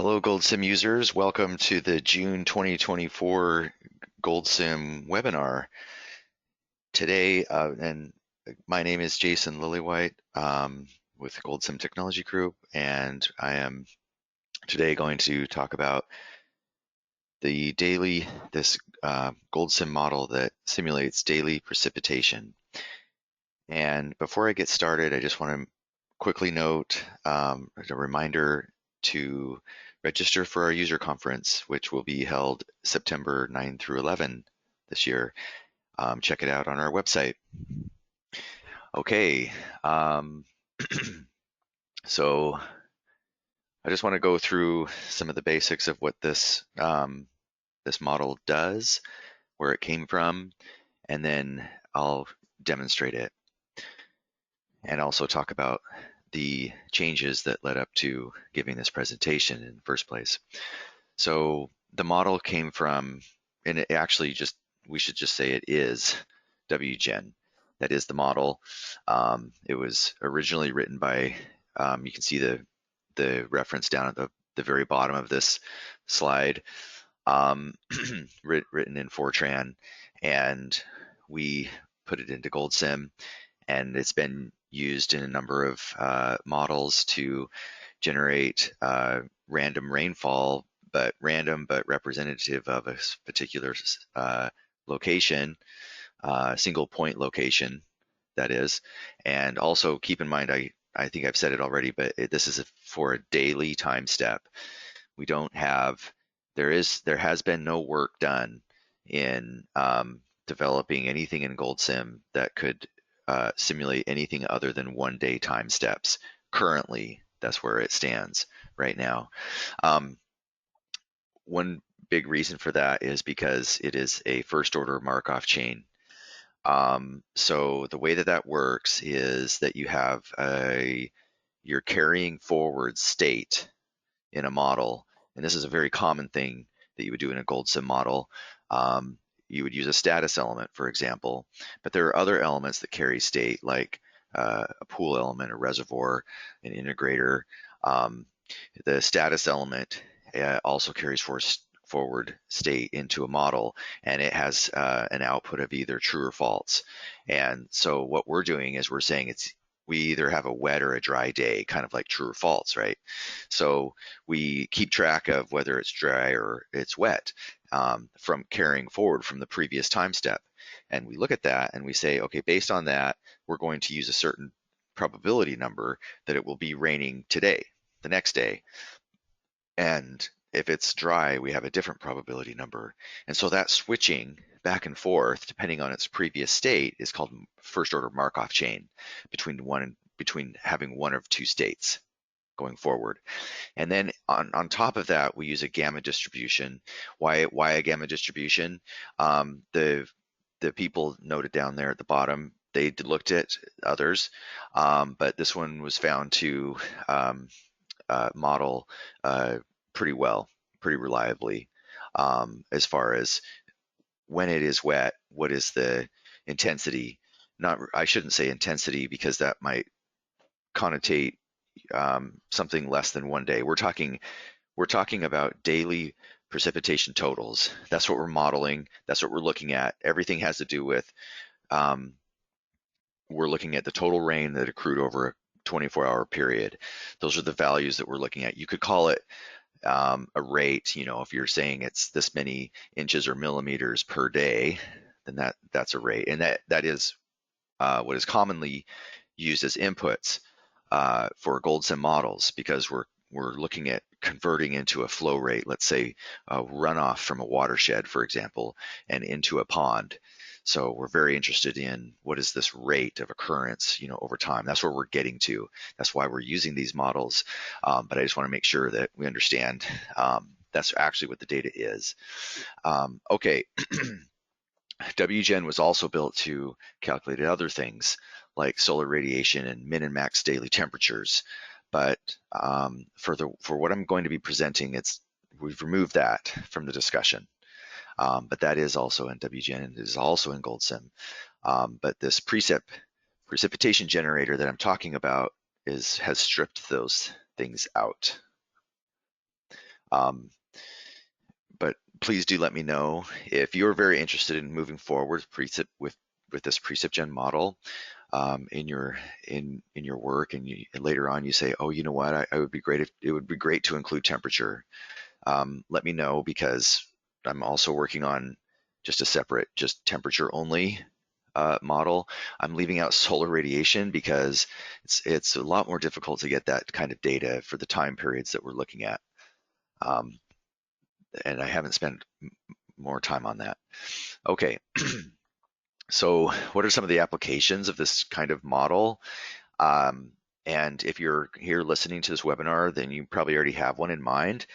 Hello, GoldSim users. Welcome to the June 2024 GoldSim webinar. Today, and my name is Jason Lillywhite with GoldSim Technology Group, and I am today going to talk about this GoldSim model that simulates daily precipitation. And before I get started, I just want to quickly note a reminder to register for our user conference, which will be held September 9 through 11 this year. Check it out on our website. Okay, so I just want to go through some of the basics of what this model does, where it came from, and then I'll demonstrate it, and also talk about the changes that led up to giving this presentation in the first place. So the model came from, and it actually we should just say it is WGEN. That is the model. It was originally written by, you can see the reference down at the very bottom of this slide, written in FORTRAN, and we put it into GoldSim, and it's been used in a number of models to generate random rainfall, but random but representative of a particular location, single point location, that is. And also keep in mind, I think I've said it already, but this is for a daily time step. We don't have, there has been no work done in developing anything in GoldSim that could simulate anything other than 1 day time steps. Currently, that's where it stands right now. One big reason for that is because it is a first order Markov chain. So the way that works is that you have you're carrying forward state in a model, and this is a very common thing that you would do in a GoldSim model. You would use a status element, for example, but there are other elements that carry state, like a pool element, a reservoir, an integrator. The status element also carries forward state into a model, and it has an output of either true or false. And so what we're doing is we're saying we either have a wet or a dry day, kind of like true or false, right? So we keep track of whether it's dry or it's wet from carrying forward from the previous time step. And we look at that and we say, okay, based on that, we're going to use a certain probability number that it will be raining today, the next day. And if it's dry, we have a different probability number. And so that switching back and forth, depending on its previous state, is called first order Markov chain between having one of two states going forward. And then on top of that, we use a gamma distribution. Why a gamma distribution? The people noted down there at the bottom, they looked at others, but this one was found to model pretty well, pretty reliably, as far as when it is wet, what is the intensity? I shouldn't say intensity, because that might connotate something less than 1 day. We're talking about daily precipitation totals. That's what we're modeling. That's what we're looking at. Everything has to do with, we're looking at the total rain that accrued over a 24-hour period. Those are the values that we're looking at. You could call it a rate, if you're saying it's this many inches or millimeters per day, then that's a rate. And that is what is commonly used as inputs for GoldSim models, because we're looking at converting into a flow rate, let's say a runoff from a watershed, for example, and into a pond. So we're very interested in what is this rate of occurrence, over time. That's where we're getting to. That's why we're using these models. But I just want to make sure that we understand that's actually what the data is. Okay. WGEN was also built to calculate other things like solar radiation and min and max daily temperatures. But for what I'm going to be presenting, we've removed that from the discussion. But that is also in WGEN, and it is also in GoldSim. But this precipitation generator that I'm talking about has stripped those things out. Um, but please do let me know if you're very interested in moving forward with this PrecipGen model in your work, and later on you say, oh, you know what, I would be great if it would be great to include temperature. Let me know, because I'm also working on just a separate, just temperature only model. I'm leaving out solar radiation because it's a lot more difficult to get that kind of data for the time periods that we're looking at. And I haven't spent more time on that. Okay, so what are some of the applications of this kind of model? And if you're here listening to this webinar, then you probably already have one in mind.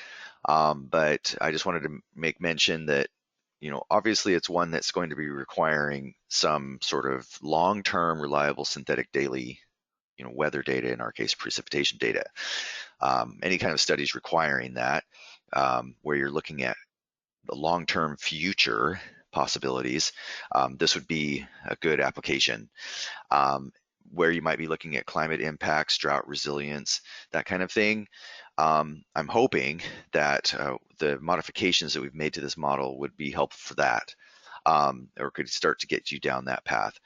But I just wanted to make mention that, obviously it's one that's going to be requiring some sort of long-term reliable synthetic daily, weather data, in our case, precipitation data. Any kind of studies requiring that, where you're looking at the long-term future possibilities, this would be a good application. Where you might be looking at climate impacts, drought resilience, that kind of thing. I'm hoping that the modifications that we've made to this model would be helpful for that, or could start to get you down that path.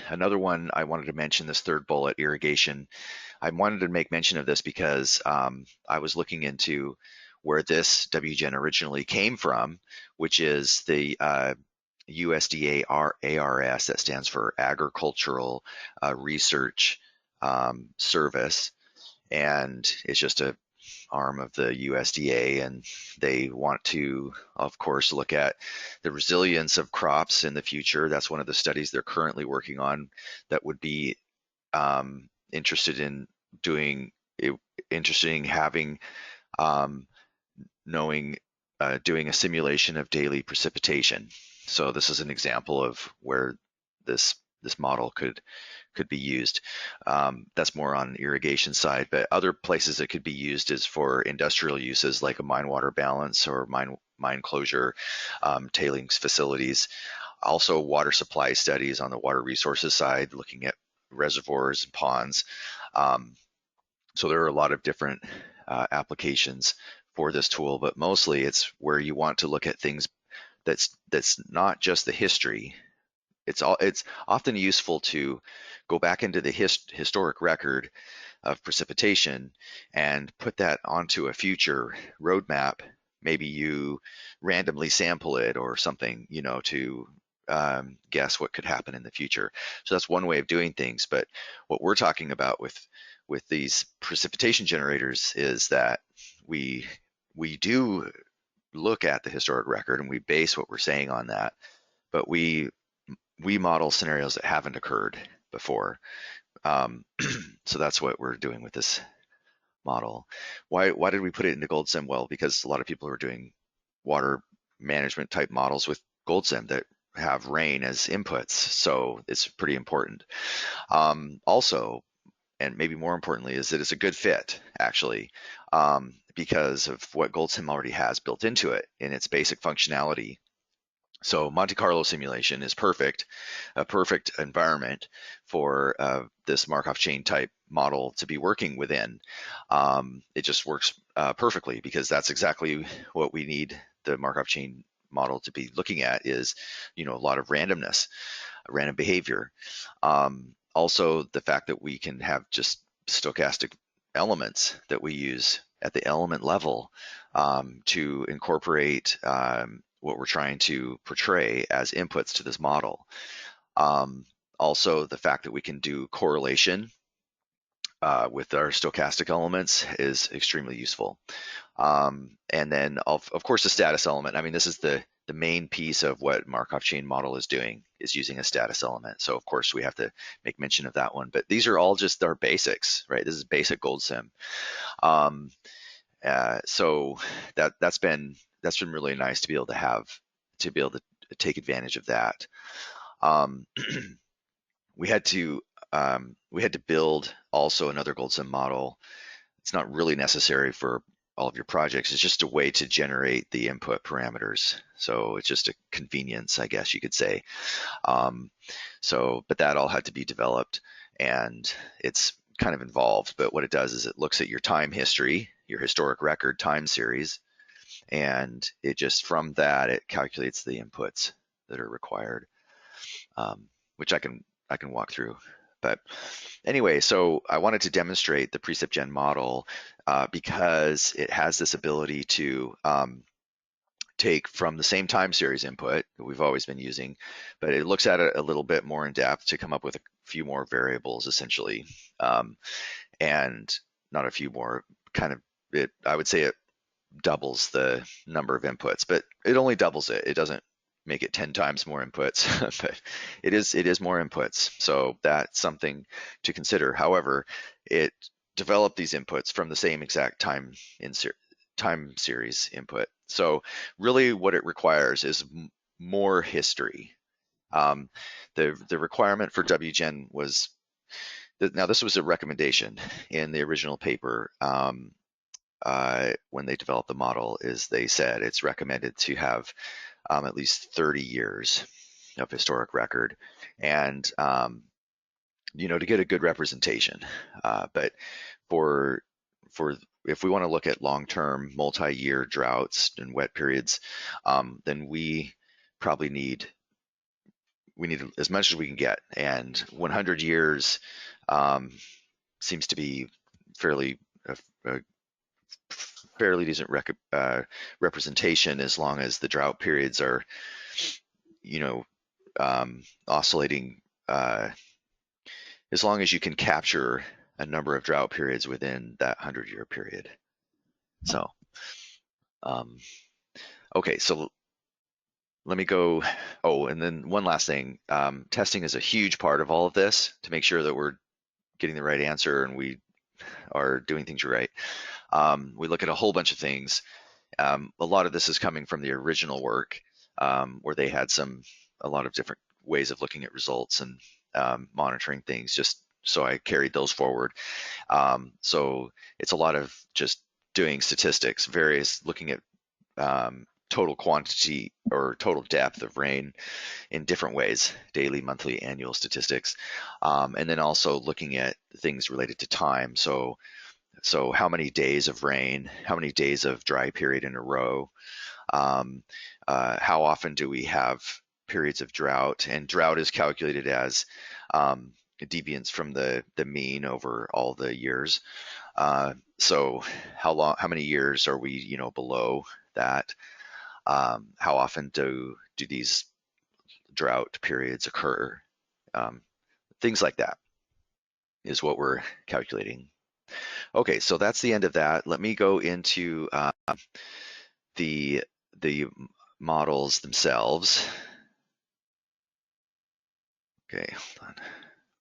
Another one I wanted to mention, this third bullet, irrigation. I wanted to make mention of this because I was looking into where this WGEN originally came from, which is the USDA ARS, that stands for Agricultural Research Service, and it's just a arm of the USDA, and they want to, of course, look at the resilience of crops in the future. That's one of the studies they're currently working on that would be interested in doing, interesting having, knowing, doing a simulation of daily precipitation. So this is an example of where this model could be used. That's more on irrigation side, but other places it could be used is for industrial uses, like a mine water balance or mine closure, tailings facilities. Also water supply studies on the water resources side, looking at reservoirs and ponds. So there are a lot of different applications for this tool, but mostly it's where you want to look at things that's not just the history. It's often useful to go back into the historic record of precipitation and put that onto a future roadmap. Maybe you randomly sample it or something, to guess what could happen in the future. So that's one way of doing things. But what we're talking about with these precipitation generators is that we do look at the historic record and we base what we're saying on that, but we model scenarios that haven't occurred before. So that's what we're doing with this model. Why did we put it into GoldSim? Well, because a lot of people are doing water management type models with GoldSim that have rain as inputs, so it's pretty important. Also, and maybe more importantly, is that it's a good fit, actually, because of what GoldSim already has built into it in its basic functionality. So Monte Carlo simulation is a perfect environment for this Markov chain type model to be working within. It just works perfectly, because that's exactly what we need the Markov chain model to be looking at, is, a lot of randomness, random behavior. Also, the fact that we can have just stochastic elements that we use at the element level to incorporate what we're trying to portray as inputs to this model. Also, the fact that we can do correlation with our stochastic elements is extremely useful. And then, of course, the status element. I mean, this is the main piece of what Markov chain model is doing, is using a status element. So, of course, we have to make mention of that one. But these are all just our basics, right? This is basic GoldSim. So that's been really nice to be able to take advantage of that. We had to build also another GoldSim model. It's not really necessary for all of your projects. It's just a way to generate the input parameters. So it's just a convenience, I guess you could say. But that all had to be developed, and it's kind of involved. But what it does is it looks at your time history your historic record time series, and it just from that it calculates the inputs that are required, which I can walk through. But anyway, so I wanted to demonstrate the PrecipGen model because it has this ability to take from the same time series input that we've always been using, but it looks at it a little bit more in depth to come up with a few more variables, essentially, and not a few more. I would say it doubles the number of inputs, but it only doubles it. It doesn't make it 10 times more inputs, but it is more inputs. So that's something to consider. However, it developed these inputs from the same exact time series input. So really what it requires is more history. The requirement for WGEN was, now this was a recommendation in the original paper when they developed the model, is they said it's recommended to have at least 30 years of historic record, and to get a good representation. But for if we want to look at long-term multi-year droughts and wet periods, then we probably need as much as we can get, and 100 years seems to be a fairly decent representation, as long as the drought periods are, oscillating, as long as you can capture a number of drought periods within that 100-year period. So, okay, so let me go. Oh, and then one last thing, testing is a huge part of all of this to make sure that we're getting the right answer and we are doing things right. We look at a whole bunch of things. A lot of this is coming from the original work, where they had a lot of different ways of looking at results and monitoring things, just so I carried those forward. So it's a lot of just doing statistics, looking at total quantity or total depth of rain in different ways, daily, monthly, annual statistics, and then also looking at things related to time. So how many days of rain, how many days of dry period in a row, how often do we have periods of drought, and drought is calculated as deviance from the mean over all the years. So how many years are we, below that? How often do these drought periods occur? Things like that is what we're calculating. Okay, so that's the end of that. Let me go into the models themselves. Okay, hold on.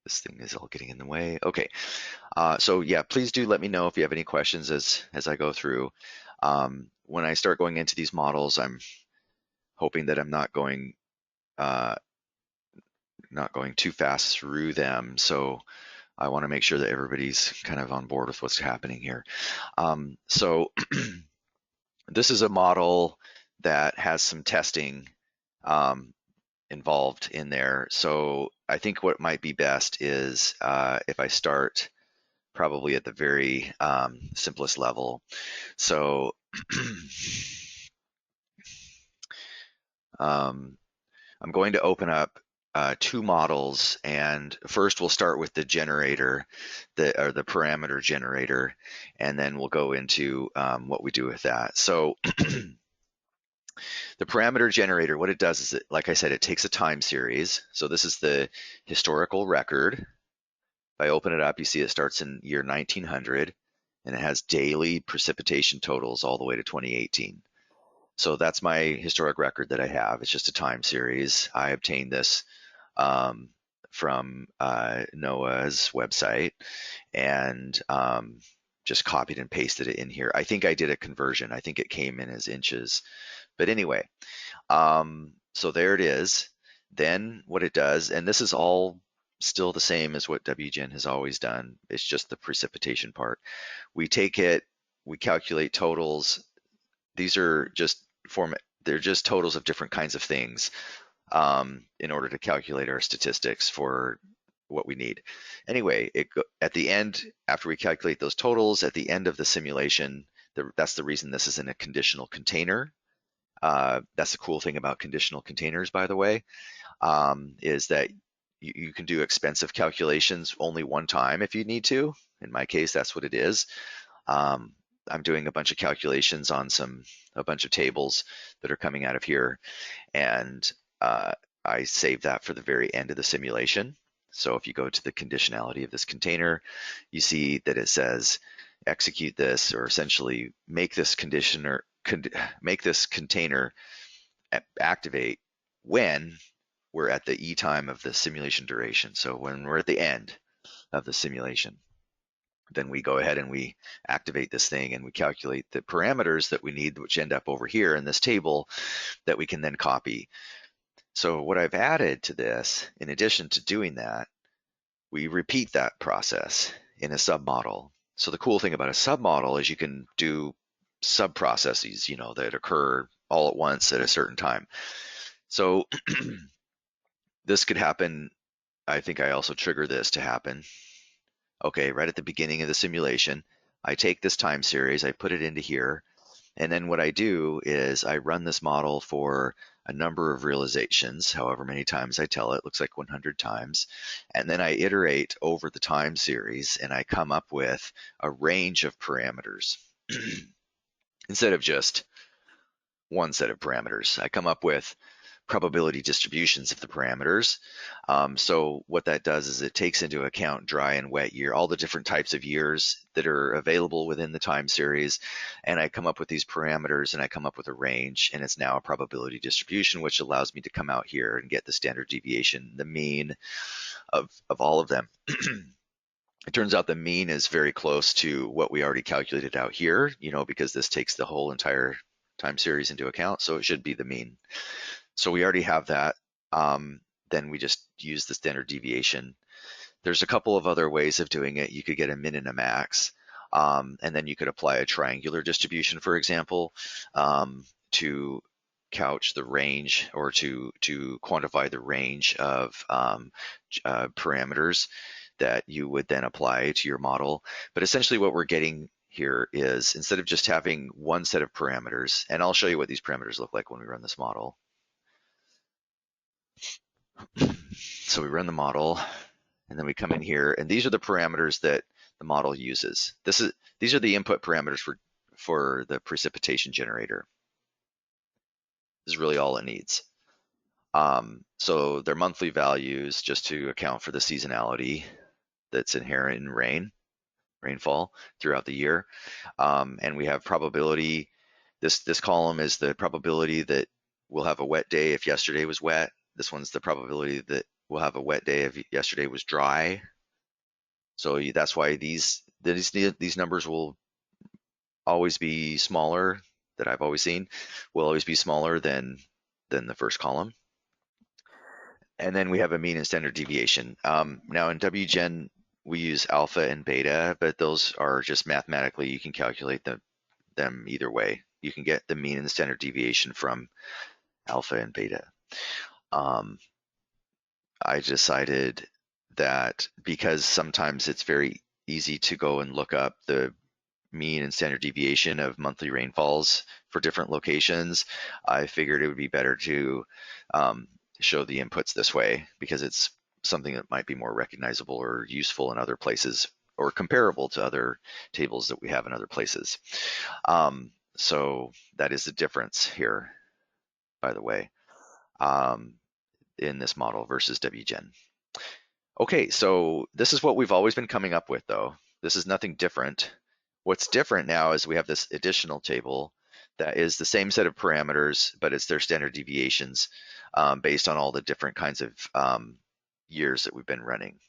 This thing is all getting in the way. Okay, so yeah, please do let me know if you have any questions as I go through. When I start going into these models, I'm hoping that I'm not going too fast through them. So I want to make sure that everybody's kind of on board with what's happening here. So this is a model that has some testing involved in there. So I think what might be best is if I start probably at the very simplest level. So I'm going to open up two models, and first we'll start with the generator, or the parameter generator, and then we'll go into what we do with that. So the parameter generator, what it does is, like I said, it takes a time series. So this is the historical record. If I open it up, you see it starts in year 1900, and it has daily precipitation totals all the way to 2018. So that's my historic record that I have. It's just a time series. I obtained this from NOAA's website, and just copied and pasted it in here. I think I did a conversion. I think it came in as inches. But anyway, so there it is. Then what it does, and this is all still the same as what WGEN has always done. It's just the precipitation part. We take it, we calculate totals. These are just they're just totals of different kinds of things in order to calculate our statistics for what we need. Anyway, at the end, after we calculate those totals, at the end of the simulation, That's the reason this is in a conditional container. That's the cool thing about conditional containers, by the way, is that you can do expensive calculations only one time if you need to. In my case, that's what it is. I'm doing a bunch of calculations on a bunch of tables that are coming out of here, and I save that for the very end of the simulation. So if you go to the conditionality of this container, you see that it says execute this, or essentially make this container activate when we're at the E time of the simulation duration. So when we're at the end of the simulation, then we go ahead and we activate this thing and we calculate the parameters that we need, which end up over here in this table that we can then copy. So what I've added to this, in addition to doing that, we repeat that process in a submodel. So the cool thing about a submodel is you can do sub-processes, that occur all at once at a certain time. So this could happen. I think I also trigger this to happen. Okay, right at the beginning of the simulation, I take this time series, I put it into here, and then what I do is I run this model for a number of realizations, however many times I tell it, looks like 100 times, and then I iterate over the time series and I come up with a range of parameters. Instead of just one set of parameters, I come up with probability distributions of the parameters. So what that does is it takes into account dry and wet year, all the different types of years that are available within the time series, and I come up with these parameters and I come up with a range, and it's now a probability distribution, which allows me to come out here and get the standard deviation, the mean of all of them. It turns out the mean is very close to what we already calculated out here, because this takes the whole entire time series into account, so it should be the mean. So we already have that. Then we just use the standard deviation. There's a couple of other ways of doing it. You could get a min and a max, and then you could apply a triangular distribution, for example, to couch the range, or to quantify the range of parameters that you would then apply to your model. But essentially what we're getting here is, instead of just having one set of parameters, and I'll show you what these parameters look like when we run this model. So we run the model, and then we come in here, and these are the parameters that the model uses. These are the input parameters for the precipitation generator. This is really all it needs. So they're monthly values, just to account for the seasonality that's inherent in rainfall throughout the year. And we have probability. This column is the probability that we'll have a wet day if yesterday was wet. This one's the probability that we'll have a wet day if yesterday was dry. So that's why these numbers will always be smaller, that I've always seen, will always be smaller than the first column. And then we have a mean and standard deviation. Now in WGEN, we use alpha and beta, but those are just mathematically, you can calculate them either way. You can get the mean and the standard deviation from alpha and beta. I decided that because sometimes it's very easy to go and look up the mean and standard deviation of monthly rainfalls for different locations, I figured it would be better to show the inputs this way, because it's something that might be more recognizable or useful in other places, or comparable to other tables that we have in other places. So that is the difference here, by the way, in this model versus WGEN. Okay, so this is what we've always been coming up with, though. This is nothing different. What's different now is we have this additional table that is the same set of parameters, but it's their standard deviations based on all the different kinds of years that we've been running.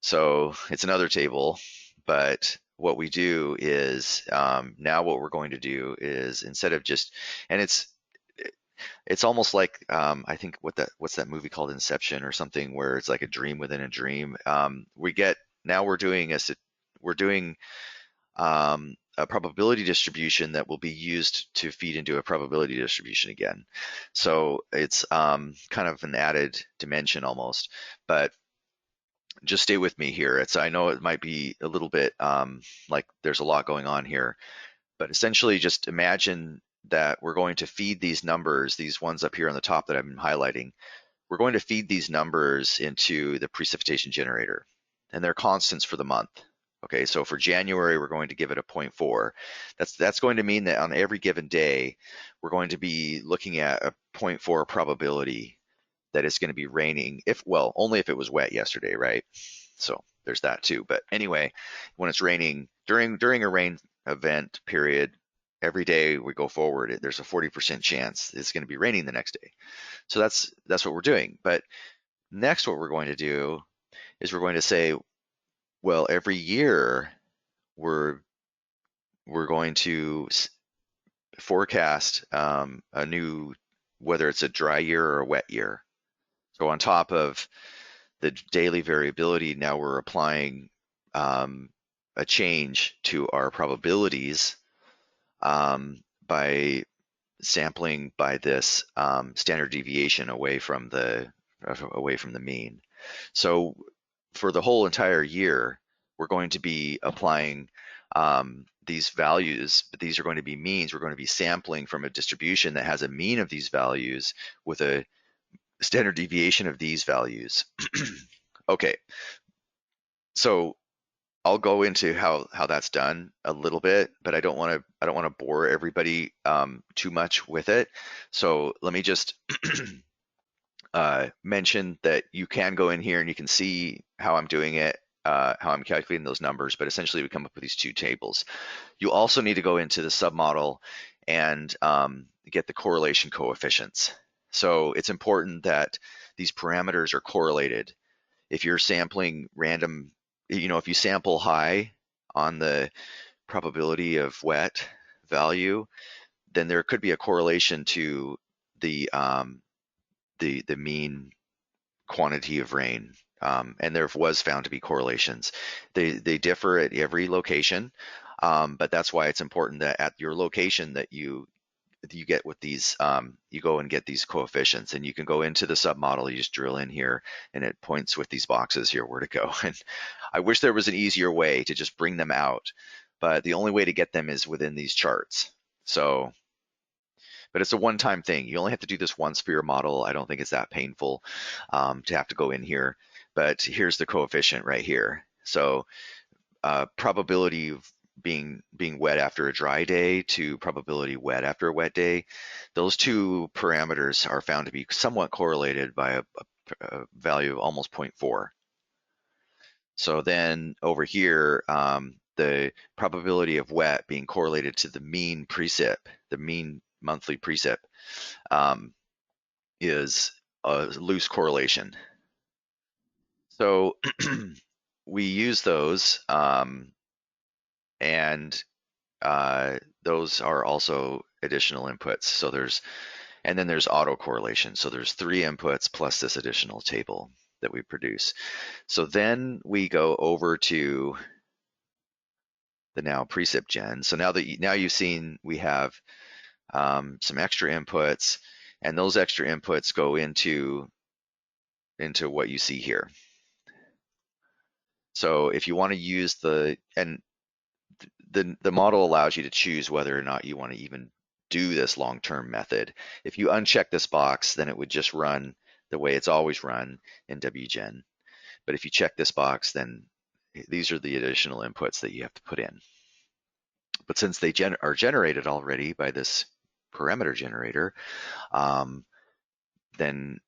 So it's another table, but what we do is now what we're going to do is, instead of just, and it's almost like I think what's that movie called, Inception or something, where it's like a dream within a dream. We're doing a probability distribution that will be used to feed into a probability distribution again. So it's kind of an added dimension almost, but just stay with me here. I know it might be a little bit like there's a lot going on here, but essentially just imagine that we're going to feed these numbers, these ones up here on the top that I'm highlighting, we're going to feed these numbers into the precipitation generator, and they're constants for the month. Okay, so for January, we're going to give it a 0.4. That's going to mean that on every given day, we're going to be looking at a 0.4 probability that it's going to be raining, if, well, only if it was wet yesterday, right? So there's that too. But anyway, when it's raining during a rain event period, every day we go forward, there's a 40% chance it's going to be raining the next day. So that's what we're doing. But next, what we're going to do is we're going to say, well, every year we're going to forecast a new, whether it's a dry year or a wet year. So on top of the daily variability, now we're applying a change to our probabilities by sampling by this standard deviation away from the mean. So for the whole entire year, we're going to be applying these values, but these are going to be means. We're going to be sampling from a distribution that has a mean of these values with a standard deviation of these values. Okay, so I'll go into how that's done a little bit, but I don't want to bore everybody too much with it. So let me just mention that you can go in here and you can see how I'm doing it, how I'm calculating those numbers, but essentially we come up with these two tables. You also need to go into the submodel and get the correlation coefficients. So it's important that these parameters are correlated. If you're sampling random, if you sample high on the probability of wet value, then there could be a correlation to the mean quantity of rain. And there was found to be correlations. They differ at every location, but that's why it's important that at your location that you get with these, you go and get these coefficients, and you can go into the submodel, you just drill in here, and it points with these boxes here where to go. And I wish there was an easier way to just bring them out, but the only way to get them is within these charts. So, but it's a one-time thing. You only have to do this one sphere model. I don't think it's that painful to have to go in here, but here's the coefficient right here. So probability of being wet after a dry day to probability wet after a wet day, those two parameters are found to be somewhat correlated by a value of almost 0.4. So then over here, the probability of wet being correlated to the mean precip, the mean monthly precip, is a loose correlation. So we use those, and those are also additional inputs. So and then there's autocorrelation. So there's 3 inputs plus this additional table that we produce. So then we go over to the now PrecipGen. So now you've seen we have some extra inputs, and those extra inputs go into what you see here. So if you want to use the model allows you to choose whether or not you want to even do this long-term method. If you uncheck this box, then it would just run the way it's always run in WGEN. But if you check this box, then these are the additional inputs that you have to put in. But since they are generated already by this parameter generator, then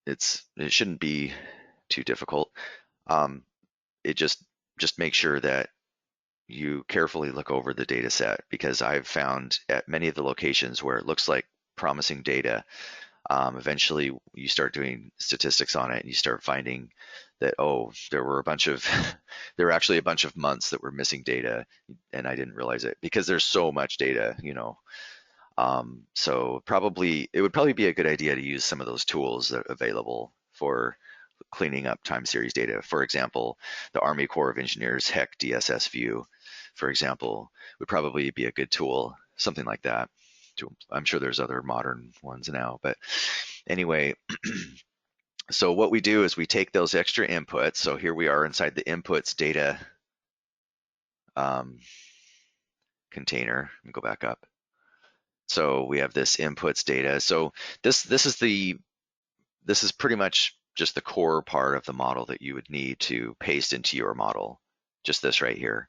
it shouldn't be too difficult. It just make sure that you carefully look over the data set, because I've found at many of the locations where it looks like promising data, eventually you start doing statistics on it and you start finding that, oh, there were actually a bunch of months that were missing data, and I didn't realize it because there's so much data, so it would probably be a good idea to use some of those tools that are available for cleaning up time series data. For example, the Army Corps of Engineers HEC DSS view, for example, would probably be a good tool, something like that. I'm sure there's other modern ones now, but anyway, So what we do is we take those extra inputs. So here we are inside the inputs data container. Let me go back up. So we have this inputs data. So this is pretty much just the core part of the model that you would need to paste into your model. Just this right here.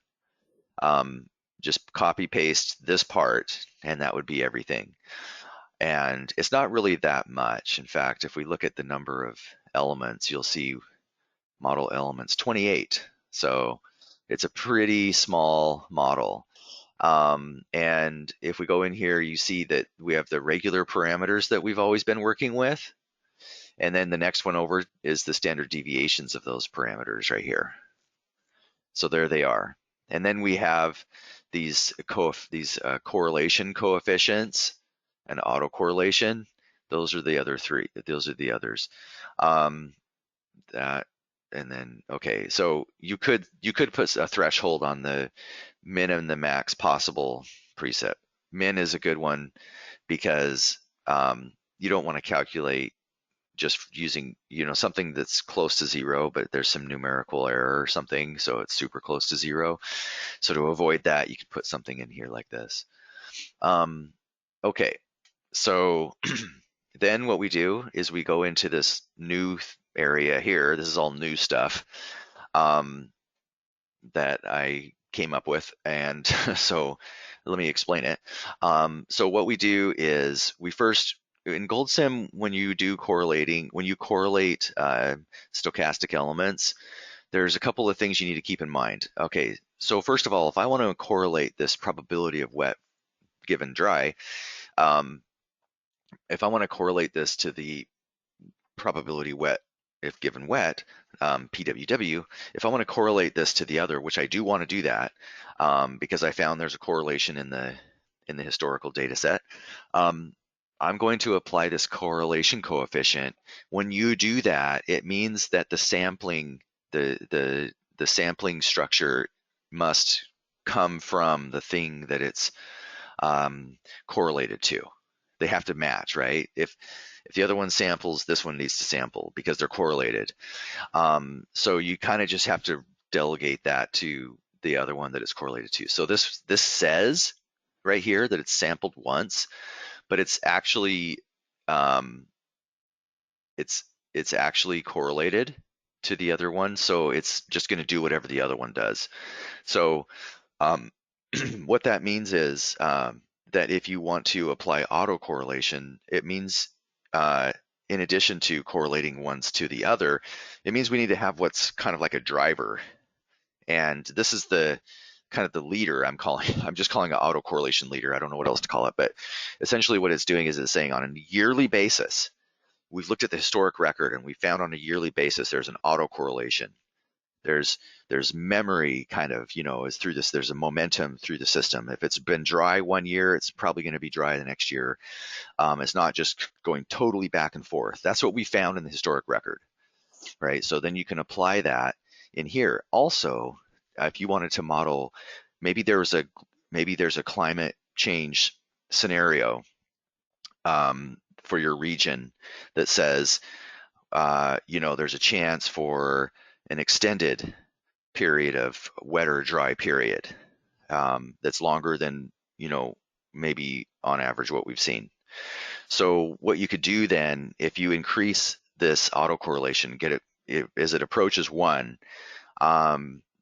Just copy paste this part, and that would be everything. And it's not really that much. In fact, if we look at the number of elements, you'll see model elements 28. So it's a pretty small model. And if we go in here, you see that we have the regular parameters that we've always been working with. And then the next one over is the standard deviations of those parameters right here. So there they are. And then we have these correlation coefficients and autocorrelation. Those are the other three. Those are the others. That and then okay. So you could put a threshold on the min and the max possible precip. Min is a good one because you don't want to calculate just using something that's close to zero, but there's some numerical error or something, so it's super close to zero. So to avoid that, you could put something in here like this. Okay, so then what we do is we go into this new area here. This is all new stuff that I came up with, and so let me explain it. So what we do is we first, in GoldSim, when you correlate stochastic elements, there's a couple of things you need to keep in mind. Okay, so first of all, if I want to correlate this probability of wet given dry, if I want to correlate this to the probability wet if given wet, PWW, if I want to correlate this to the other, which I do want to do that because I found there's a correlation in the historical data set, I'm going to apply this correlation coefficient. When you do that, it means that the sampling structure must come from the thing that it's correlated to. They have to match, right? If the other one samples, this one needs to sample because they're correlated. So you kind of just have to delegate that to the other one that it's correlated to. So this says right here that it's sampled once, but it's actually it's actually correlated to the other one. So it's just going to do whatever the other one does. So what that means is that if you want to apply autocorrelation, it means in addition to correlating ones to the other, it means we need to have what's kind of like a driver. And this is the kind of the leader I'm just calling an autocorrelation leader. I don't know what else to call it, but essentially what it's doing is it's saying on a yearly basis, we've looked at the historic record and we found on a yearly basis there's an autocorrelation. There's memory kind of, is through this, there's a momentum through the system. If it's been dry one year, it's probably going to be dry the next year. It's not just going totally back and forth. That's what we found in the historic record, right? So then you can apply that in here. Also, if you wanted to model, maybe there's a climate change scenario for your region that says, there's a chance for an extended period of wet or dry period that's longer than maybe on average what we've seen. So what you could do then, if you increase this autocorrelation, get it as it approaches 1,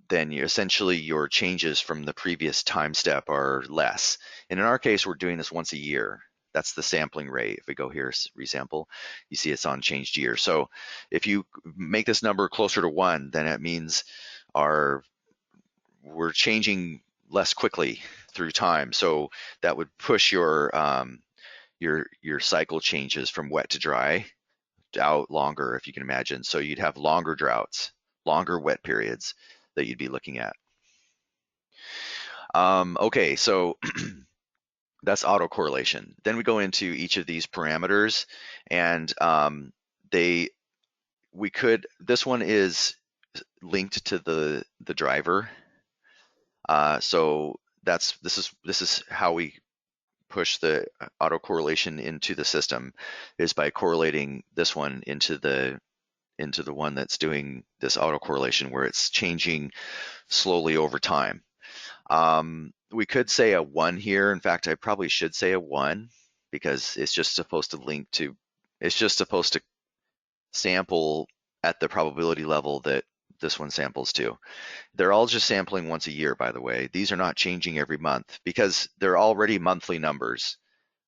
then your changes from the previous time step are less. And in our case, we're doing this once a year. That's the sampling rate. If we go here, resample, you see it's on changed year. So if you make this number closer to 1, then it means we're changing less quickly through time. So that would push your cycle changes from wet to dry out longer, if you can imagine. So you'd have longer droughts, longer wet periods that you'd be looking at. Okay, so that's autocorrelation. Then we go into each of these parameters, and this one is linked to the driver. So this is how we push the autocorrelation into the system, is by correlating this one into the into the one that's doing this autocorrelation where it's changing slowly over time. We could say a 1 here. In fact, I probably should say a 1 because it's just supposed to link to, it's just supposed to sample at the probability level that this one samples to. They're all just sampling once a year, by the way. These are not changing every month because they're already monthly numbers,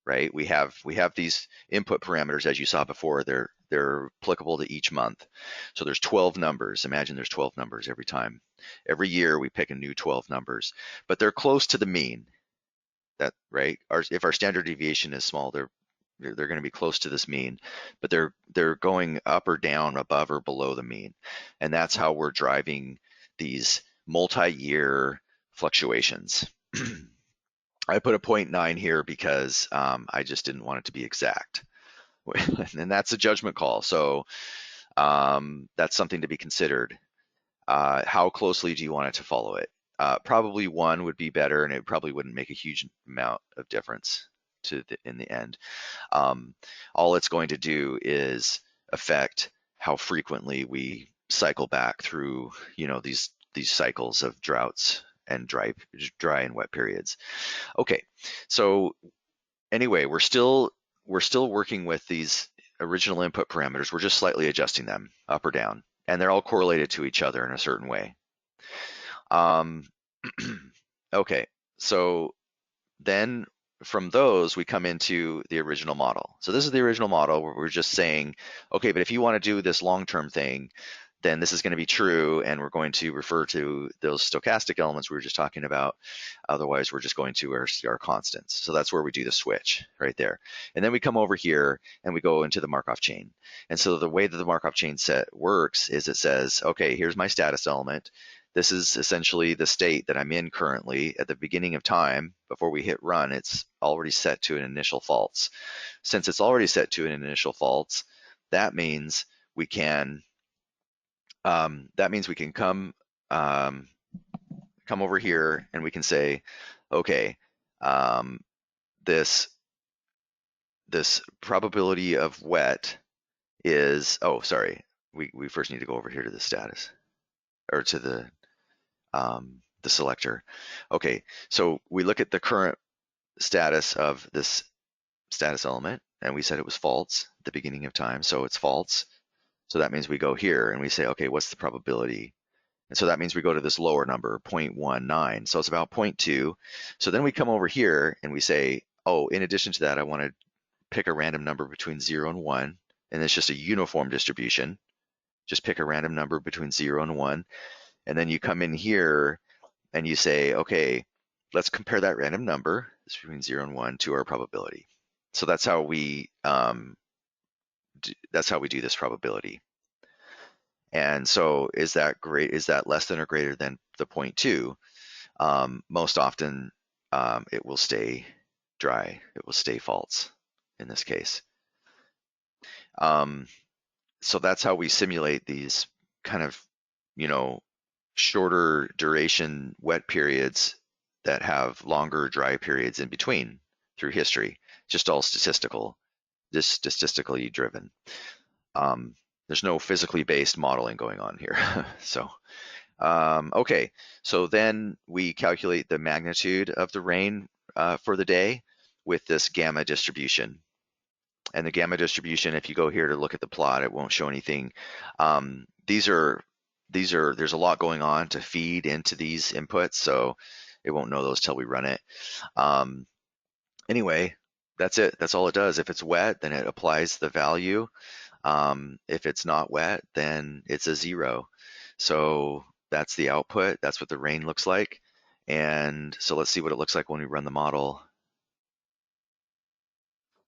right? We have these input parameters, as you saw before. They're applicable to each month. So there's 12 numbers. Imagine there's 12 numbers every time. Every year we pick a new 12 numbers, but they're close to the mean. That right? If our standard deviation is small, they're going to be close to this mean, but they're going up or down, above or below the mean, and that's how we're driving these multi-year fluctuations. I put a 0.9 here because I just didn't want it to be exact, and that's a judgment call. So that's something to be considered. How closely do you want it to follow it? Probably 1 would be better, and it probably wouldn't make a huge amount of difference in the end. All it's going to do is affect how frequently we cycle back through, these cycles of droughts and dry and wet periods. Okay, so anyway, we're still working with these original input parameters. We're just slightly adjusting them up or down, and they're all correlated to each other in a certain way. Okay, so then from those, we come into the original model. So this is the original model where we're just saying, okay, but if you want to do this long-term thing, then this is going to be true, and we're going to refer to those stochastic elements we were just talking about. Otherwise, we're just going to our constants. So that's where we do the switch right there. And then we come over here and we go into the Markov chain. And so the way that the Markov chain set works is it says, okay, here's my status element. This is essentially the state that I'm in currently. At the beginning of time, before we hit run, it's already set to an initial false. Since it's already set to an initial false, that means we can come over here and we can say, okay, this probability of wet is, oh, sorry, we first need to go over here to the status, or to the selector. Okay, so we look at the current status of this status element, and we said it was false at the beginning of time, so it's false. So that means we go here and we say, okay, what's the probability? And so that means we go to this lower number, 0.19. So it's about 0.2. So then we come over here and we say, oh, in addition to that, I want to pick a random number between 0 and 1. And it's just a uniform distribution. Just pick a random number between 0 and 1. And then you come in here and you say, okay, let's compare that random number between 0 and 1 to our probability. So that's how we do this probability. And so is that less than or greater than the 0.2? Most often it will stay dry. It will stay false in this case. So that's how we simulate these kind of, shorter duration wet periods that have longer dry periods in between through history. Just all statistical, just statistically driven. There's no physically based modeling going on here. So, okay, so then we calculate the magnitude of the rain for the day with this gamma distribution. And the gamma distribution, if you go here to look at the plot, it won't show anything. There's a lot going on to feed into these inputs, so it won't know those till we run it. Anyway, that's it. That's all it does. If it's wet, then it applies the value. If it's not wet, then it's a 0. So that's the output. That's what the rain looks like. And so let's see what it looks like when we run the model.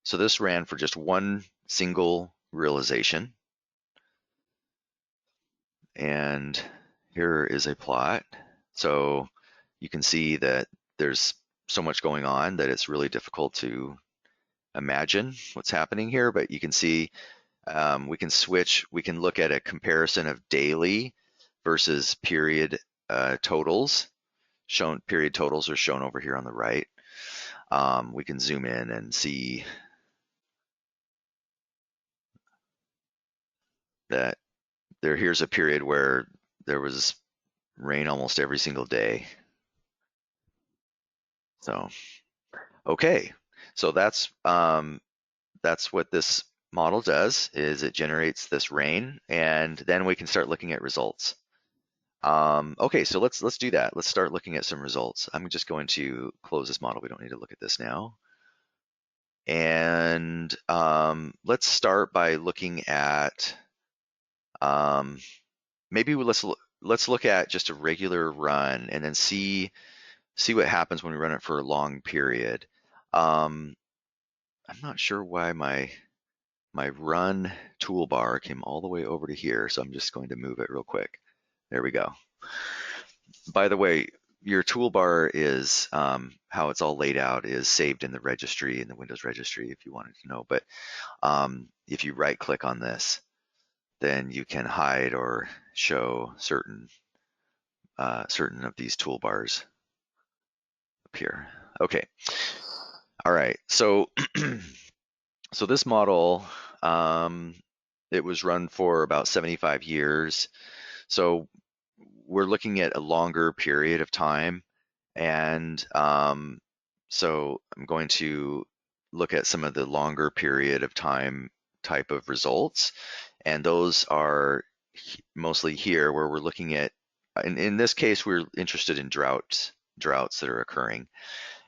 So this ran for just one single realization. And here is a plot. So you can see that there's so much going on that it's really difficult to imagine what's happening here, but you can see we can look at a comparison of daily versus period totals. Period totals are shown over here on the right. We can zoom in and see that here's a period where there was rain almost every single day. So, okay. So that's what this model does, is it generates this rain, and then we can start looking at results. Okay, so let's do that. Let's start looking at some results. I'm just going to close this model. We don't need to look at this now. And let's start by looking at maybe let's look at just a regular run and then see what happens when we run it for a long period. I'm not sure why my run toolbar came all the way over to here, so I'm just going to move it real quick. There we go. By the way, your toolbar is how it's all laid out is saved in the registry, in the Windows registry, if you wanted to know. But if you right click on this, then you can hide or show certain of these toolbars up here. Okay. All right. So so this model, it was run for about 75 years. So we're looking at a longer period of time. And so I'm going to look at some of the longer period of time type of results. And those are mostly here, where we're looking at, in this case, we're interested in droughts that are occurring.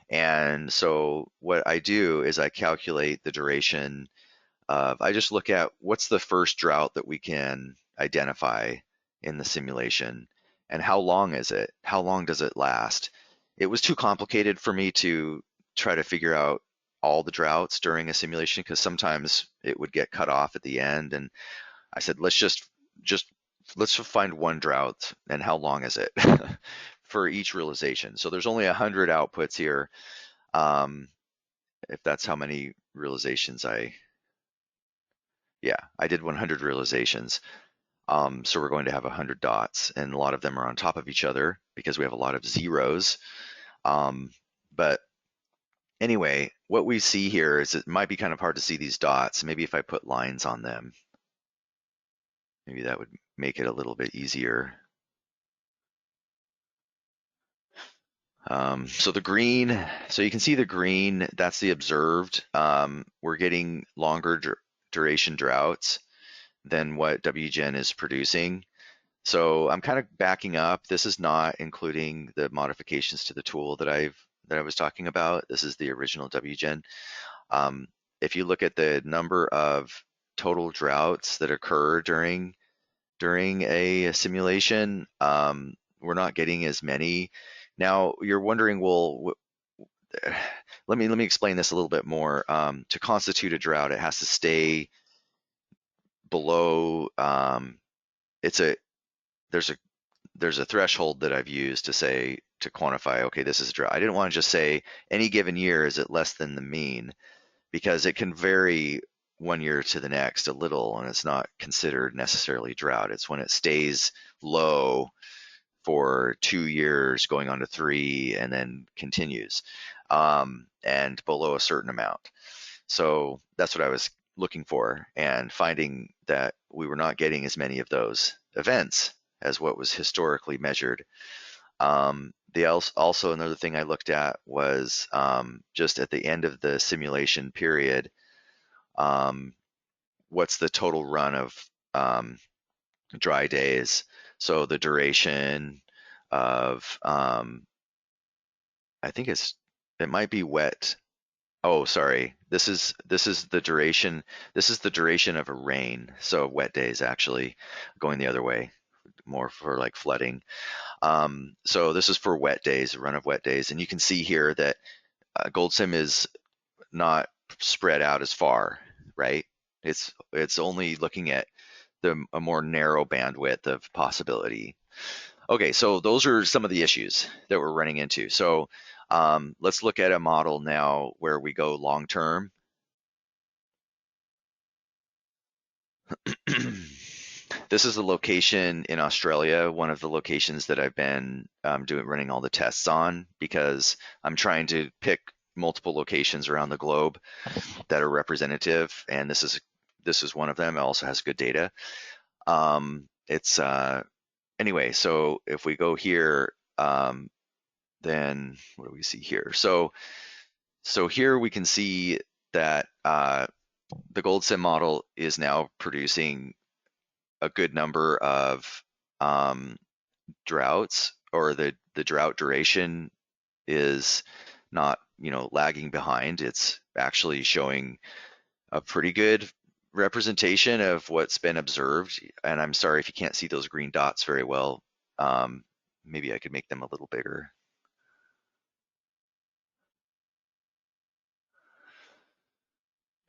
And so what I do is I calculate the duration of, I just look at what's the first drought that we can identify in the simulation, and how long is it? How long does it last? It was too complicated for me to try to figure out all the droughts during a simulation, because sometimes it would get cut off at the end. And I said, let's just find one drought, and how long is it for each realization. So there's only 100 outputs here. If that's how many realizations I did 100 realizations. So we're going to have 100 dots, and a lot of them are on top of each other because we have a lot of zeros. But anyway, what we see here is it might be kind of hard to see these dots. Maybe if I put lines on them, maybe that would make it a little bit easier. So the green, so you can see the green, that's the observed. We're getting longer duration droughts than what WGEN is producing. So I'm kind of backing up. This is not including the modifications to the tool that I was talking about. This is the original WGEN. If you look at the number of total droughts that occur during a simulation, we're not getting as many. Now you're wondering, well, let me explain this a little bit more. To constitute a drought, it has to stay below. There's a threshold that I've used to quantify, okay, this is a drought. I didn't want to just say any given year is it less than the mean, because it can vary one year to the next a little, and it's not considered necessarily drought. It's when it stays low for 2 years, going on to 3, and then continues, and below a certain amount. So that's what I was looking for, and finding that we were not getting as many of those events as what was historically measured. Also another thing I looked at was just at the end of the simulation period, what's the total run of dry days. So the duration of, I think it might be wet. Oh, sorry. This is the duration. This is the duration of a rain. So wet days, actually, going the other way, more for like flooding. So this is for wet days, a run of wet days, and you can see here that GoldSim is not spread out as far, right? It's only looking at a more narrow bandwidth of possibility. Okay, so those are some of the issues that we're running into. So let's look at a model now where we go long term. This is a location in Australia, one of the locations that I've been running all the tests on, because I'm trying to pick multiple locations around the globe that are representative, and this is one of them. It also has good data. it's anyway. So if we go here, then what do we see here? So here we can see that the GoldSim model is now producing a good number of droughts, or the drought duration is not, lagging behind. It's actually showing a pretty good representation of what's been observed. And I'm sorry if you can't see those green dots very well. Maybe I could make them a little bigger.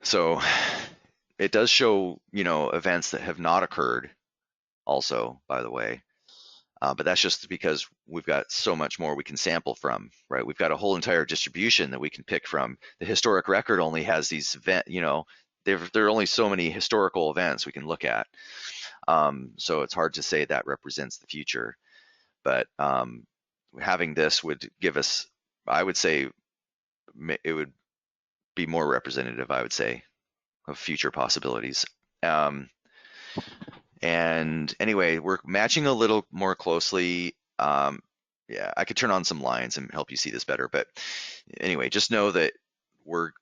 So it does show, events that have not occurred also, by the way. But that's just because we've got so much more we can sample from, right? We've got a whole entire distribution that we can pick from. The historic record only has these there are only so many historical events we can look at. So it's hard to say that represents the future. But having this would give us, I would say, it would be more representative, I would say, of future possibilities. And anyway, we're matching a little more closely. Yeah, I could turn on some lines and help you see this better. But anyway, just know that we're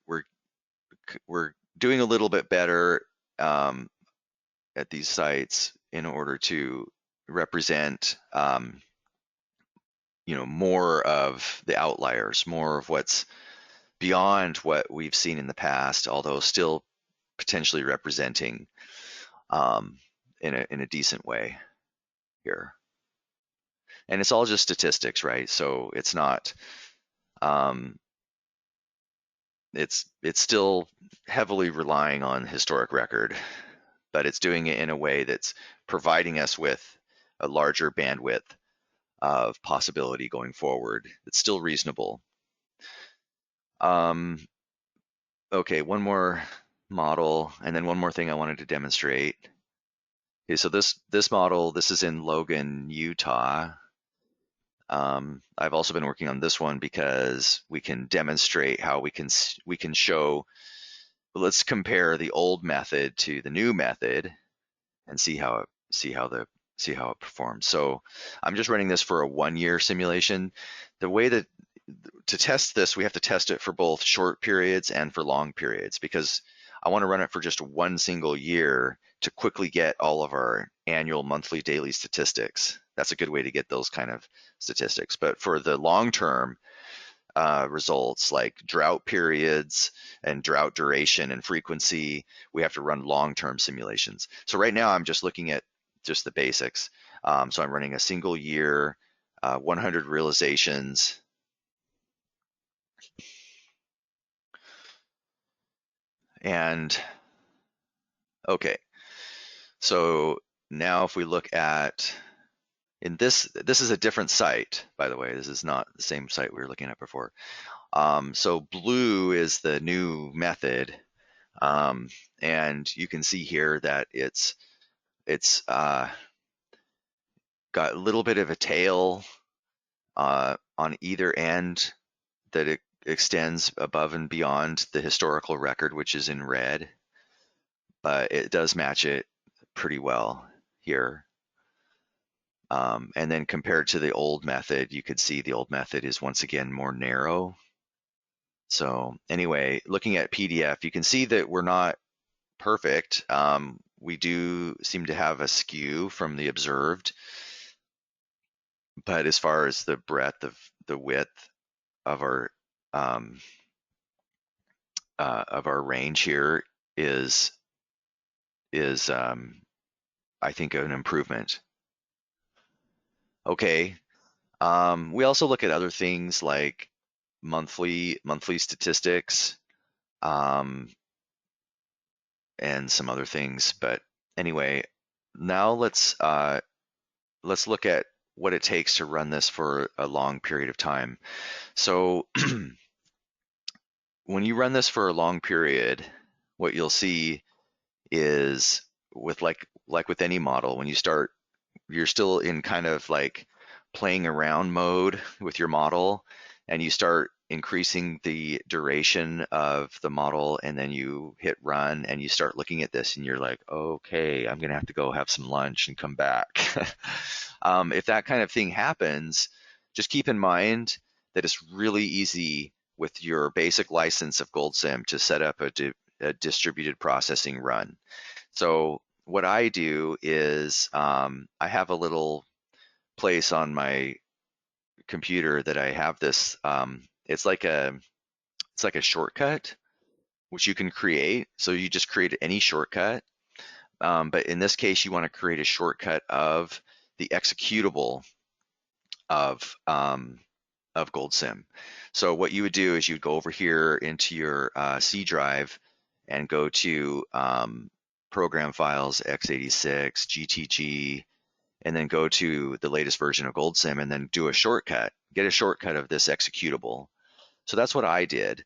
doing a little bit better at these sites in order to represent, more of the outliers, more of what's beyond what we've seen in the past, although still potentially representing in a decent way here. And it's all just statistics, right? So it's not, it's still heavily relying on historic record, but it's doing it in a way that's providing us with a larger bandwidth of possibility going forward. It's still reasonable. Okay, one more model, and then one more thing I wanted to demonstrate. Okay, so this model, this is in Logan, Utah. I've also been working on this one because we can demonstrate how we can show. Let's compare the old method to the new method and see how it performs. So I'm just running this for a 1-year simulation. The way that to test this, we have to test it for both short periods and for long periods, because I want to run it for just one single year to quickly get all of our annual, monthly, daily statistics. That's a good way to get those kind of statistics. But for the long-term results, like drought periods and drought duration and frequency, we have to run long-term simulations. So right now I'm just looking at just the basics. So I'm running a single year, 100 realizations. And okay, so now if we look at, this is a different site, by the way. This is not the same site we were looking at before. So blue is the new method, and you can see here that it's got a little bit of a tail on either end that it extends above and beyond the historical record, which is in red, but it does match it pretty well here. And then compared to the old method, you could see the old method is once again more narrow. So anyway, looking at PDF, you can see that we're not perfect. We do seem to have a skew from the observed, but as far as the breadth of the width of our range here is I think an improvement. Okay, we also look at other things like monthly statistics, and some other things. But anyway, now let's look at what it takes to run this for a long period of time. So when you run this for a long period, what you'll see is with like with any model, when you start, you're still in kind of like playing around mode with your model, and you start increasing the duration of the model, and then you hit run and you start looking at this and you're like, okay, I'm gonna have to go have some lunch and come back. If that kind of thing happens, just keep in mind that it's really easy with your basic license of GoldSim to set up a distributed processing run. So what I do is I have a little place on my computer that I have this. It's like a shortcut which you can create. So you just create any shortcut, but in this case, you want to create a shortcut of the executable of GoldSim. So what you would do is you'd go over here into your C drive and go to program files, x86, GTG, and then go to the latest version of GoldSim and then do a shortcut, get a shortcut of this executable. So that's what I did.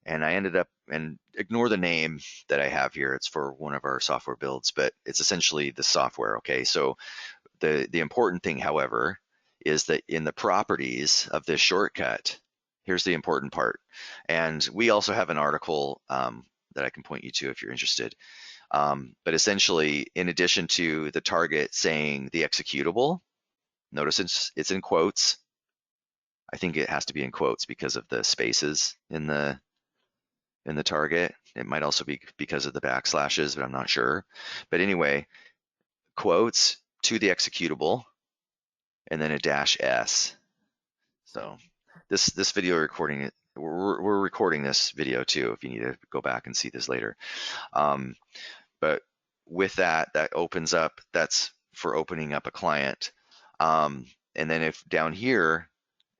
And I ended up, and ignore the name that I have here. It's for one of our software builds, but it's essentially the software, okay? So the important thing, however, is that in the properties of this shortcut, here's the important part. And we also have an article that I can point you to if you're interested. But essentially, in addition to the target saying the executable, notice it's in quotes. I think it has to be in quotes because of the spaces in the target. It might also be because of the backslashes, but I'm not sure. But anyway, quotes to the executable, and then a -s. So this video recording, we're recording this video too, if you need to go back and see this later. But with that opens up, that's for opening up a client. And then if down here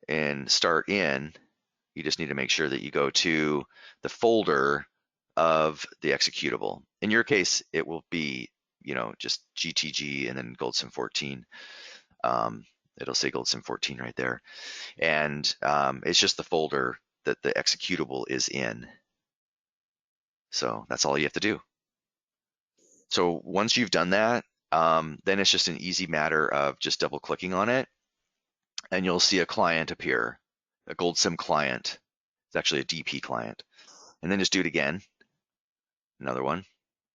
in start in, you just need to make sure that you go to the folder of the executable. In your case, it will be, just GTG and then GoldSim 14. It'll say GoldSim 14 right there. And it's just the folder that the executable is in. So that's all you have to do. So once you've done that, then it's just an easy matter of just double clicking on it, and you'll see a client appear, a GoldSim client. It's actually a DP client. And then just do it again. Another one,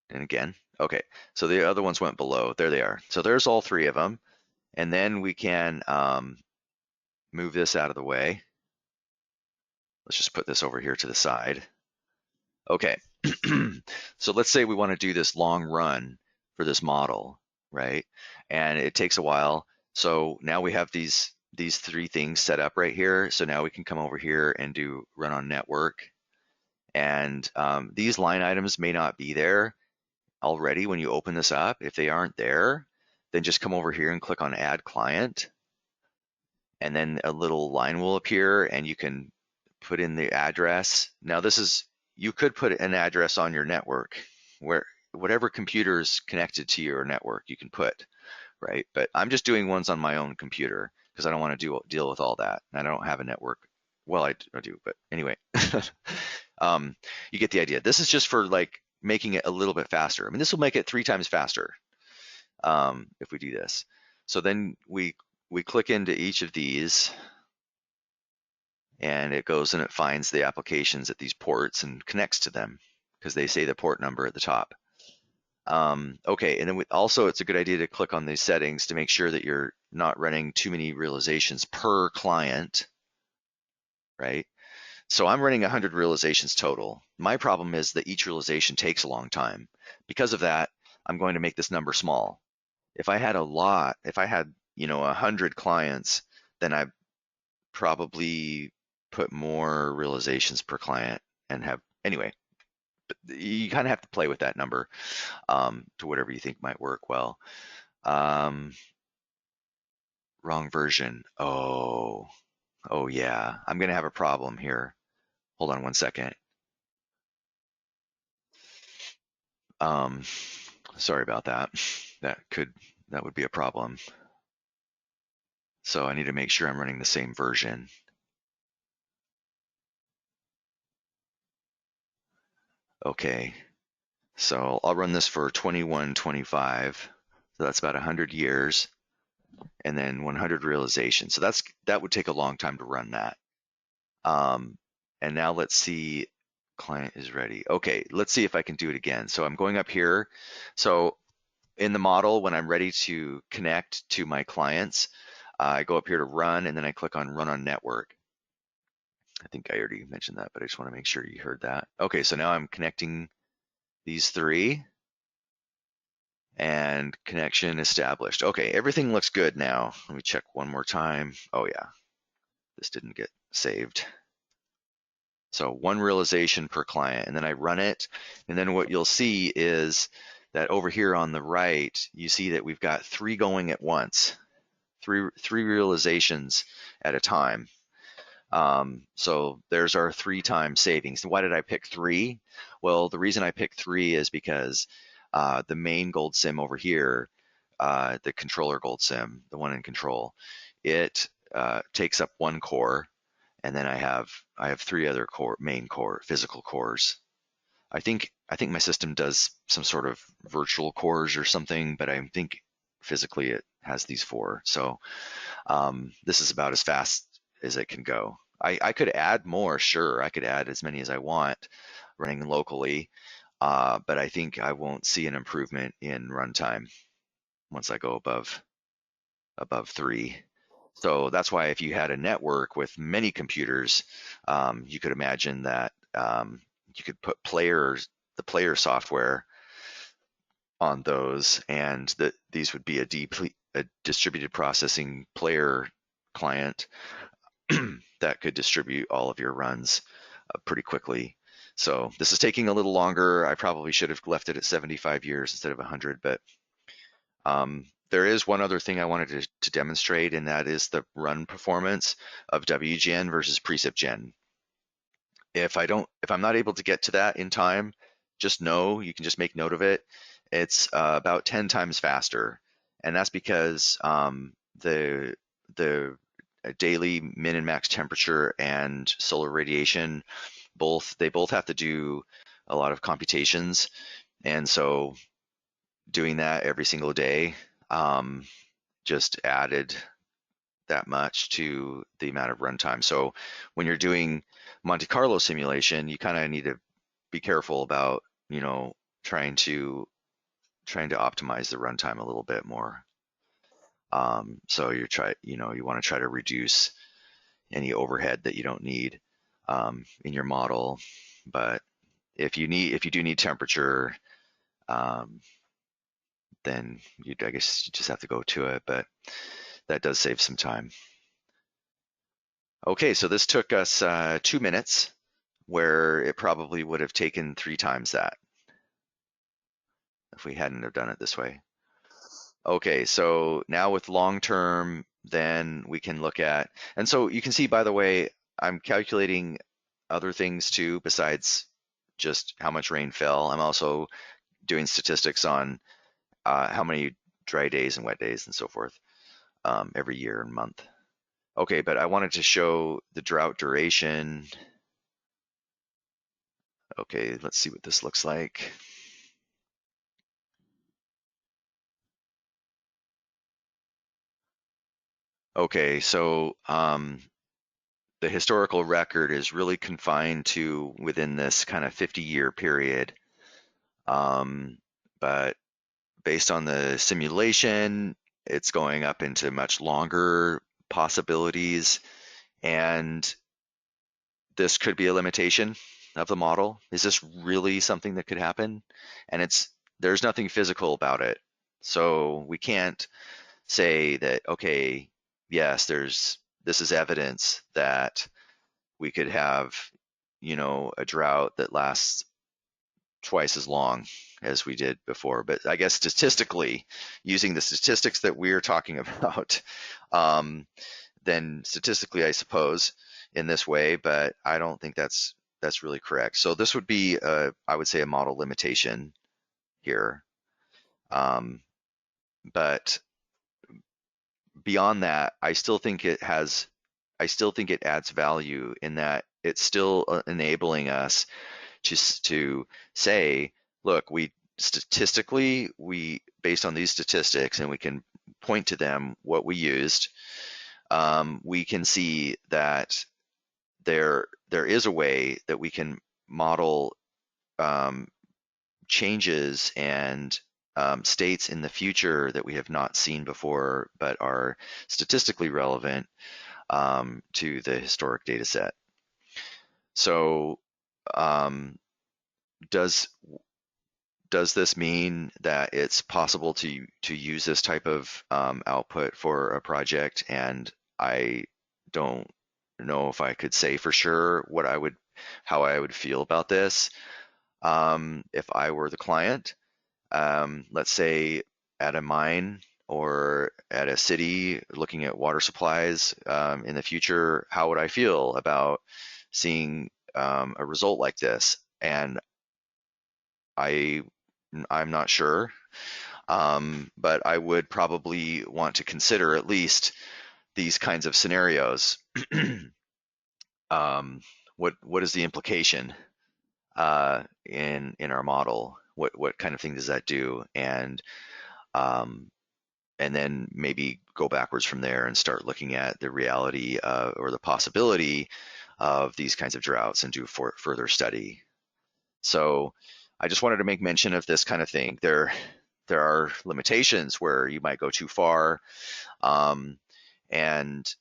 and again. Okay, so the other ones went below. There they are. So there's all three of them. And then we can move this out of the way. Let's just put this over here to the side. Okay, so let's say we want to do this long run for this model, right? And it takes a while. So now we have these three things set up right here. So now we can come over here and do run on network. And these line items may not be there already when you open this up. If they aren't there, then just come over here and click on add client. And then a little line will appear and you can put in the address. Now you could put an address on your network where whatever computer is connected to your network you can put, right? But I'm just doing ones on my own computer because I don't want to deal with all that. And I don't have a network. Well, I do, but anyway, you get the idea. This is just for like making it a little bit faster. I mean, this will make it 3 times faster if we do this. So then we click into each of these, and it goes and it finds the applications at these ports and connects to them because they say the port number at the top. Okay, and then also it's a good idea to click on these settings to make sure that you're not running too many realizations per client, right? So I'm running 100 realizations total. My problem is that each realization takes a long time. Because of that, I'm going to make this number small. If I had 100 clients, then I probably put more realizations per client and anyway, you kind of have to play with that number to whatever you think might work well. Wrong version. Oh yeah, I'm gonna have a problem here. Hold on one second. Sorry about that. That would be a problem. So I need to make sure I'm running the same version. Okay, so I'll run this for 2125. So that's about 100 years, and then 100 realizations. So that would take a long time to run that. And now let's see, client is ready. Okay, let's see if I can do it again. So I'm going up here. So in the model, when I'm ready to connect to my clients, I go up here to run, and then I click on run on network. I think I already mentioned that, but I just want to make sure you heard that. Okay, so now I'm connecting these three, and connection established. Okay, everything looks good now. Let me check one more time. Oh yeah, this didn't get saved. So one realization per client, and then I run it, and then what you'll see is that over here on the right, you see that we've got three going at once, three realizations at a time. So there's our 3 times savings. Why did I pick 3? Well, the reason I picked 3 is because the main GoldSim over here, the controller GoldSim, the one in control, it takes up 1 core, and then I have 3 other main physical cores. I think my system does some sort of virtual cores or something, but I think physically it has these 4. So this is about as fast as it can go. I could add more, sure. I could add as many as I want running locally, but I think I won't see an improvement in runtime once I go above 3. So that's why if you had a network with many computers, you could imagine that you could put the player software on those, and these would be a distributed processing player client that could distribute all of your runs pretty quickly. So this is taking a little longer. I probably should have left it at 75 years instead of 100, but there is one other thing I wanted to demonstrate, and that is the run performance of WGEN versus PrecipGen. If I'm not able to get to that in time, just know, you can just make note of it. It's about 10 times faster, and that's because the daily min and max temperature and solar radiation, they both have to do a lot of computations, and so doing that every single day just added that much to the amount of runtime. So when you're doing Monte Carlo simulation, you kind of need to be careful about, trying to optimize the runtime a little bit more. So you want to try to reduce any overhead that you don't need in your model. But if you do need temperature, then I guess you just have to go to it. But that does save some time. Okay, so this took us 2 minutes, where it probably would have taken 3 times that if we hadn't have done it this way. Okay, so now with long term, then we can look at, and so you can see, by the way, I'm calculating other things too besides just how much rain fell. I'm also doing statistics on how many dry days and wet days and so forth every year and month. Okay, but I wanted to show the drought duration. Okay, let's see what this looks like. Okay, so the historical record is really confined to within this kind of 50-year period. But based on the simulation, it's going up into much longer possibilities, and this could be a limitation of the model. Is this really something that could happen? And there's nothing physical about it. So we can't say that, okay, yes, this is evidence that we could have, a drought that lasts twice as long as we did before. But I guess statistically, using the statistics that we're talking about, then statistically, I suppose, in this way, but I don't think that's really correct. So this would be, I would say, a model limitation here. But beyond that, I still think it adds value in that it's still enabling us to say, look, statistically, based on these statistics, and we can point to them what we used, we can see that there is a way that we can model changes and states in the future that we have not seen before, but are statistically relevant to the historic data set. So does this mean that it's possible to use this type of output for a project? And I don't know if I could say for sure how I would feel about this if I were the client. Let's say at a mine or at a city looking at water supplies in the future, how would I feel about seeing a result like this? And I'm not sure, but I would probably want to consider at least these kinds of scenarios. What is the implication in our model? What kind of thing does that do? And then maybe go backwards from there and start looking at the reality or the possibility of these kinds of droughts and do further study. So I just wanted to make mention of this kind of thing. There are limitations where you might go too far, and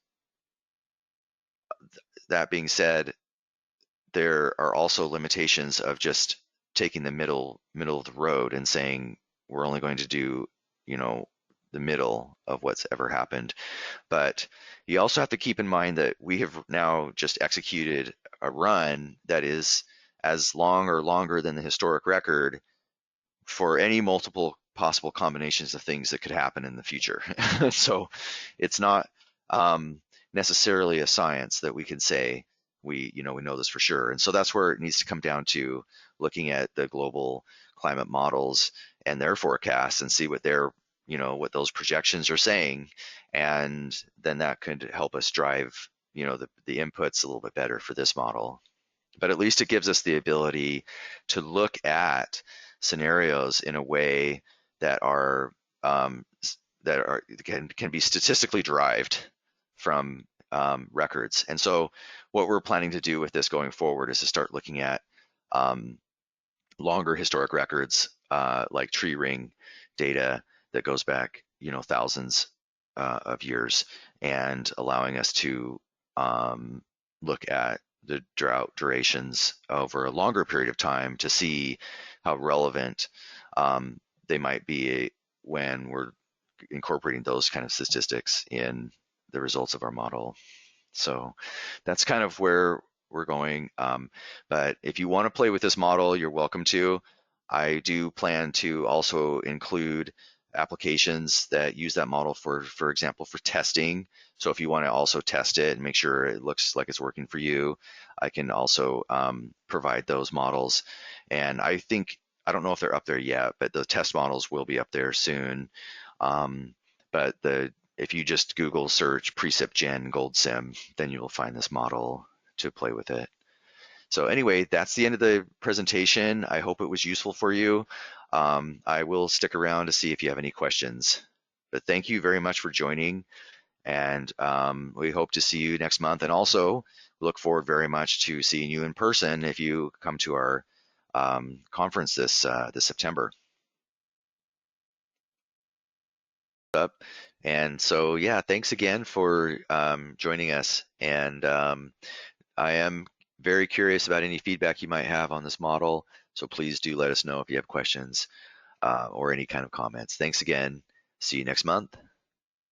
that being said, there are also limitations of just taking the middle of the road and saying we're only going to do, the middle of what's ever happened. But you also have to keep in mind that we have now just executed a run that is as long or longer than the historic record for any multiple possible combinations of things that could happen in the future. So it's not necessarily a science that we can say we know this for sure. And so that's where it needs to come down to looking at the global climate models and their forecasts and see what what those projections are saying, and then that could help us drive the inputs a little bit better for this model. But at least it gives us the ability to look at scenarios in a way that can be statistically derived from records. And so what we're planning to do with this going forward is to start looking at longer historic records, like tree ring data that goes back thousands of years, and allowing us to look at the drought durations over a longer period of time to see how relevant they might be when we're incorporating those kind of statistics in the results of our model. So that's kind of where we're going. But if you want to play with this model, you're welcome to. I do plan to also include applications that use that model for example, for testing. So if you want to also test it and make sure it looks like it's working for you, I can also provide those models. And I don't know if they're up there yet, but the test models will be up there soon. But if you just Google search PrecipGen GoldSim, then you'll find this model to play with it. So anyway, that's the end of the presentation. I hope it was useful for you. I will stick around to see if you have any questions. But thank you very much for joining, and we hope to see you next month. And also look forward very much to seeing you in person if you come to our conference this September. And so, yeah, thanks again for joining us. And I am very curious about any feedback you might have on this model. So please do let us know if you have questions or any kind of comments. Thanks again. See you next month.